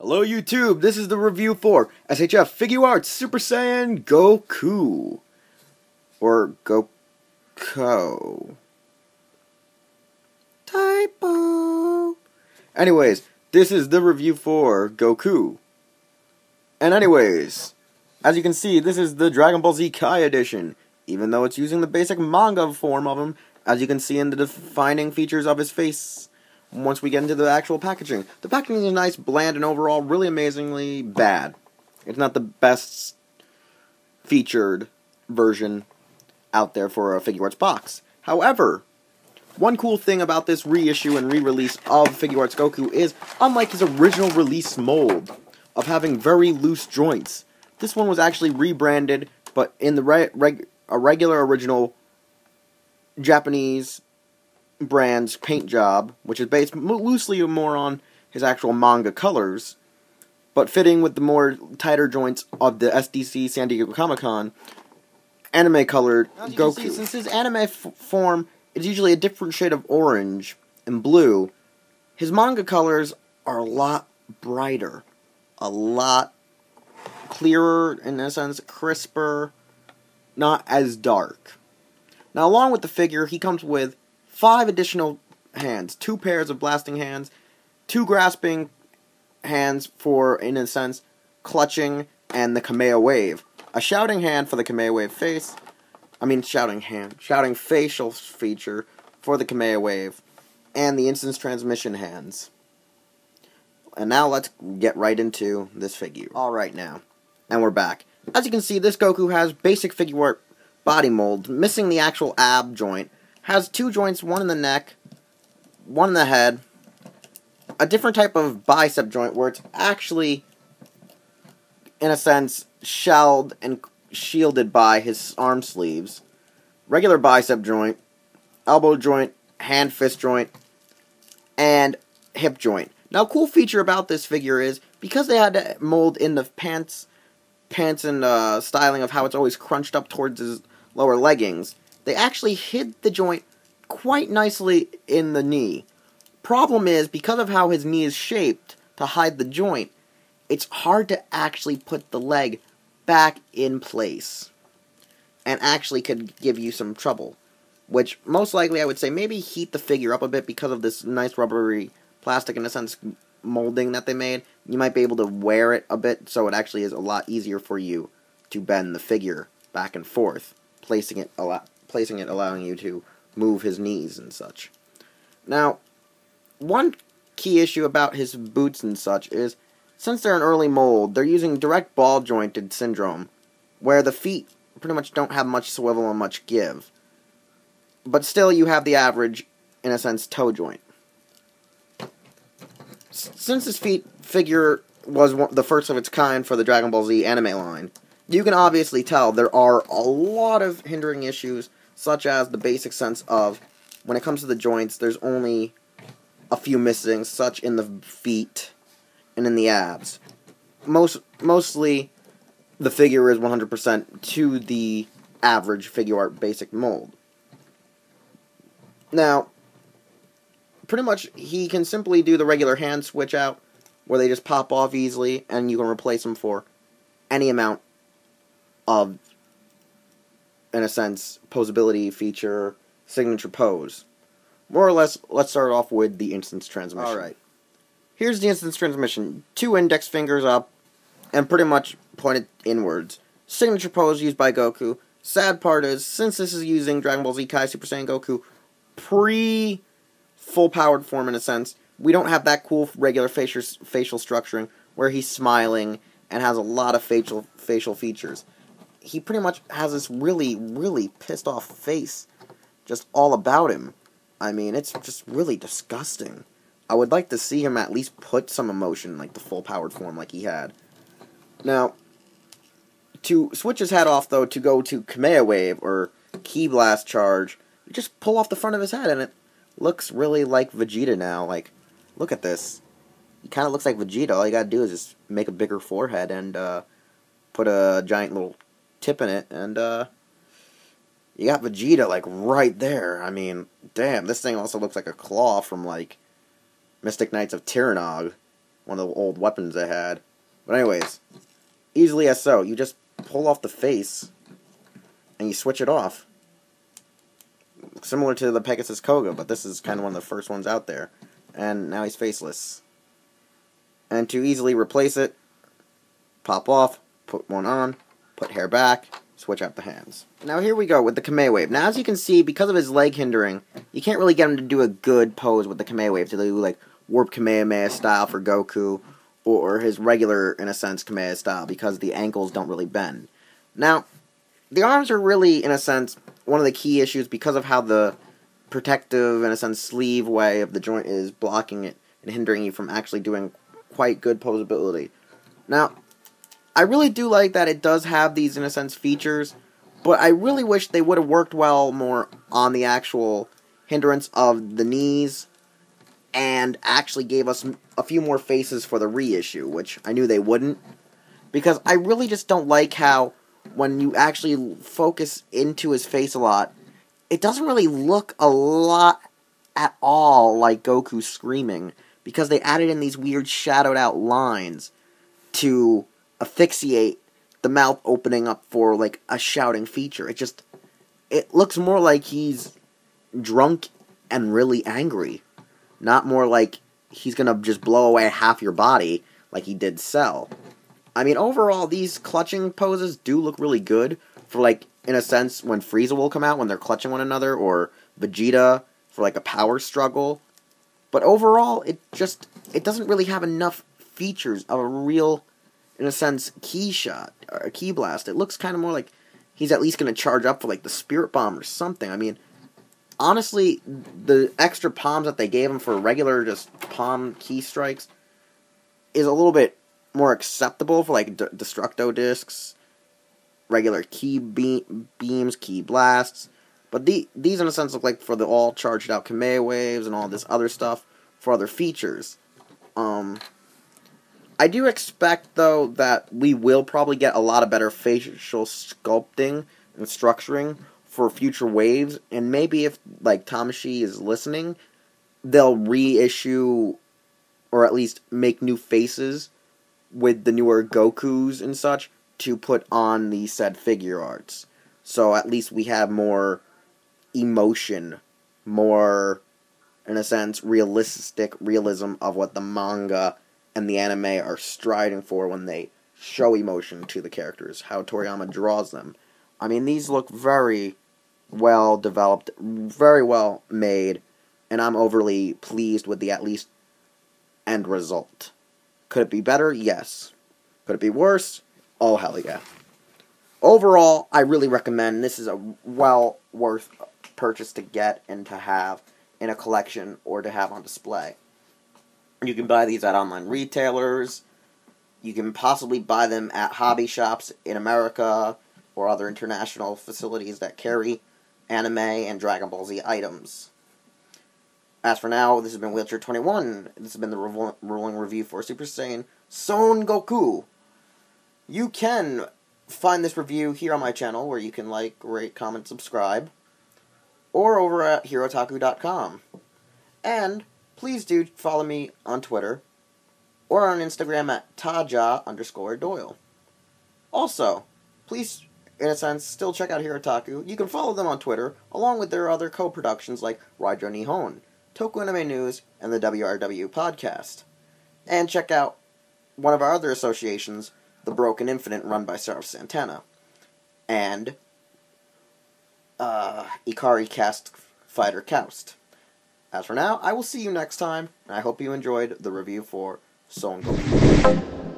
Hello YouTube, this is the review for SH Figuarts Super Saiyan Goku. Or Goko. Typo. Anyways, this is the review for Goku. And anyways, as you can see, this is the DragonBall Z Kai edition. Even though it's using the basic manga form of him, as you can see in the defining features of his face. Once we get into the actual packaging. The packaging is nice, bland, and overall really amazingly bad. It's not the best featured version out there for a Figuarts box. However, one cool thing about this reissue and re-release of Figuarts Goku is, unlike his original release mold of having very loose joints, this one was actually rebranded, but in the regular original Japanese brand's paint job, which is based loosely more on his actual manga colors, but fitting with the more tighter joints of the SDC San Diego Comic-Con anime colored Goku. Since his anime form is usually a different shade of orange and blue, his manga colors are a lot brighter, a lot clearer, in a sense, crisper, not as dark. Now, along with the figure, he comes with 5 additional hands, 2 pairs of blasting hands, 2 grasping hands for, in a sense, clutching and the Kamea wave. A shouting hand for the Kamea wave face. Shouting facial feature for the Kamea wave. And the instance transmission hands. And now let's get right into this figure. Alright now. And we're back. As you can see, this Goku has basic Figuart body mold, missing the actual ab joint. Has 2 joints, one in the neck, one in the head, a different type of bicep joint where it's actually, in a sense, shelled and shielded by his arm sleeves, regular bicep joint, elbow joint, hand-fist joint, and hip joint. Now, a cool feature about this figure is, because they had to mold in the pants and styling of how it's always crunched up towards his lower leggings, they actually hid the joint quite nicely in the knee. Problem is, because of how his knee is shaped to hide the joint, it's hard to actually put the leg back in place. And actually could give you some trouble. Which, most likely, I would say, maybe heat the figure up a bit because of this nice rubbery plastic, in a sense, molding that they made. You might be able to wear it a bit, so it actually is a lot easier for you to bend the figure back and forth, placing it allowing you to move his knees and such. Now, one key issue about his boots and such is, since they're an early mold, they're using direct ball jointed syndrome, where the feet pretty much don't have much swivel and much give. But still, you have the average, in a sense, toe joint. Since this figure was the first of its kind for the DragonBall Z anime line, you can obviously tell there are a lot of hindering issues, such as the basic sense of, when it comes to the joints, there's only a few missing, such in the feet and in the abs. Mostly, the figure is 100% to the average Figuart basic mold. Now, pretty much, he can simply do the regular hand switch out, where they just pop off easily, and you can replace them for any amount of, in a sense, posability feature, signature pose. More or less, let's start off with the instance transmission. Alright. Here's the instance transmission. 2 index fingers up, and pretty much pointed inwards. Signature pose used by Goku. Sad part is, since this is using DragonBall Z Kai Super Saiyan Goku pre-full-powered form, in a sense, we don't have that cool regular facial structuring, where he's smiling and has a lot of facial features. He pretty much has this really, really pissed off face just all about him. I mean, it's just really disgusting. I would like to see him at least put some emotion, like the full-powered form like he had. Now, to switch his head off, though, to go to Kamea Wave, or Ki Blast Charge, you just pull off the front of his head, and it looks really like Vegeta now. Like, look at this. He kind of looks like Vegeta. All you gotta do is just make a bigger forehead and put a giant little tip in it, and you got Vegeta, like, right there. I mean, damn, this thing also looks like a claw from, like, Mystic Knights of Tyrannog. one of the old weapons they had. But anyways, easily as so. You just pull off the face, and you switch it off. Similar to the Pegasus Koga, but this is kind of one of the first ones out there. And now he's faceless. And to easily replace it, pop off, put one on, put hair back, switch out the hands. Now here we go with the Kame Wave. Now as you can see, because of his leg hindering, you can't really get him to do a good pose with the Kame Wave, to do like Warp Kamehameha style for Goku, or his regular, in a sense, Kamehameha style, because the ankles don't really bend. Now, the arms are really, in a sense, one of the key issues because of how the protective, in a sense, sleeve way of the joint is blocking it and hindering you from actually doing quite good posability. Now, I really do like that it does have these, in a sense, features, but I really wish they would have worked well more on the actual hindrance of the knees and actually gave us a few more faces for the reissue, which I knew they wouldn't, because I really just don't like how when you actually focus into his face a lot, it doesn't really look a lot at all like Goku screaming, because they added in these weird shadowed out lines to asphyxiate the mouth opening up for like a shouting feature. It looks more like he's drunk and really angry, not more like he's gonna just blow away half your body like he did Cell. I mean, overall, these clutching poses do look really good for, like, in a sense, when Frieza will come out, when they're clutching one another, or Vegeta for, like, a power struggle. But overall, it doesn't really have enough features of a real, in a sense, key shot, or a key blast. It looks kind of more like he's at least going to charge up for, like, the Spirit Bomb or something. I mean, honestly, the extra palms that they gave him for regular just palm key strikes is a little bit more acceptable for, like, Destructo Discs, regular key beams, key blasts. But these, in a sense, look like for the all charged out Kame Waves and all this other stuff for other features. I do expect, though, that we will probably get a lot of better facial sculpting and structuring for future waves, and maybe if, like, Tamashii is listening, they'll reissue, or at least make new faces with the newer Gokus and such to put on the said figure arts. So at least we have more emotion, more, in a sense, realism of what the manga and the anime are striving for when they show emotion to the characters, how Toriyama draws them. I mean, these look very well developed, very well made, and I'm overly pleased with the at least end result. Could it be better? Yes. Could it be worse? Oh, hell yeah. Overall, I really recommend. This is a well worth purchase to get and to have in a collection or to have on display. You can buy these at online retailers. You can possibly buy them at hobby shops in America or other international facilities that carry anime and Dragon Ball Z items. As for now, this has been Wheelchair 21. This has been the rolling review for Super Saiyan Son Goku. You can find this review here on my channel, where you can like, rate, comment, subscribe, or over at hirotaku.com. And please do follow me on Twitter, or on Instagram at taja_Doyle. Also, please, in a sense, still check out Hirotaku. You can follow them on Twitter, along with their other co-productions like Raijo Nihon, Toku Anime News, and the WRW podcast. And check out one of our other associations, The Broken Infinite, run by Sarah Santana, and Ikari Cast Fighter Koust. As for now, I will see you next time, and I hope you enjoyed the review for Son Goku.